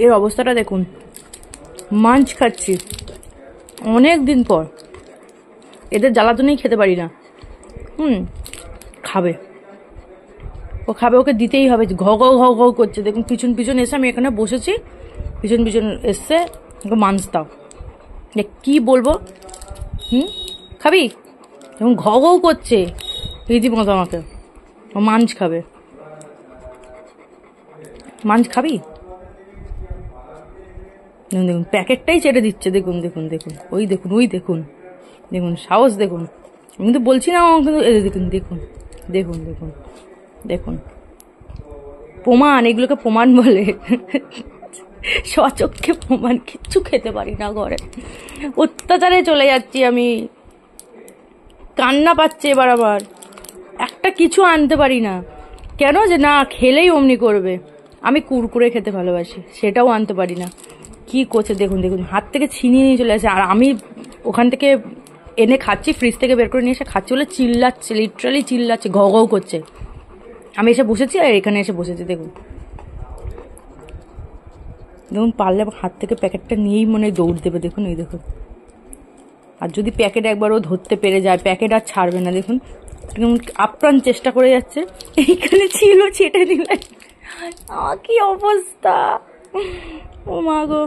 এর অবস্থাটা দেখুন, মাঞ্চ খাচ্ছি অনেক দিন পর, এদের জ্বালাতনেই খেতে পারি না। খাবে, ও খাবে, ওকে দিতেই হবে। ঘ ঘ ঘ ঘ করছে দেখুন, পিছন পিছন এসে আমি এখানে বসেছি, পিছন পিছন এসছে, ওকে মাঞ্চ দাও। কি বলবো, খাবি? এবং ঘ ঘ করছে রীতিমতো আমাকে, ও মাঞ্চ খাবে। মাঞ্চ খাবি? দেখুন দেখুন, প্যাকেটটাই চেটে দিচ্ছে। দেখুন দেখুন দেখুন, ওই দেখুন, ওই দেখুন, দেখুন সাহস দেখুন। আমি কিন্তু বলছি না, কিন্তু দেখুন দেখুন দেখুন দেখুন দেখুন, প্রমাণ, এগুলোকে প্রমাণ বলে। স্বচক্ষে প্রমাণ, কিচ্ছু খেতে পারি না ঘরে, অত্যাচারে চলে যাচ্ছি আমি। কান্না পাচ্ছে এবার, আবার একটা কিছু আনতে পারি না। কেন যে না খেলেই অমনি করবে। আমি কুরকুরে খেতে ভালোবাসি, সেটাও আনতে পারি না। কি করছে দেখুন দেখুন, হাত থেকে ছিনিয়ে নিয়ে চলে আসে। আর আমি ওখান থেকে এনে খাচ্ছি, ফ্রিজ থেকে বের করে নিয়ে এসে খাচ্ছি বলে চিল্লাচ্ছে, লিটারালি চিল্লাচ্ছে, ঘ ঘ করছে। আমি এসে বসেছি আর এখানে এসে বসেছি। দেখুন দেখুন, পারলে হাত থেকে প্যাকেটটা নিয়েই মনে দৌড় দেবে। দেখুন, এই দেখুন। আর যদি প্যাকেট একবারও ধরতে পেরে যায়, প্যাকেট আর ছাড়বে না। দেখুন আপ্রাণ চেষ্টা করে যাচ্ছে। এইখানে ছিল, ছেটে দিলে। কি অবস্থা, ও মা গো।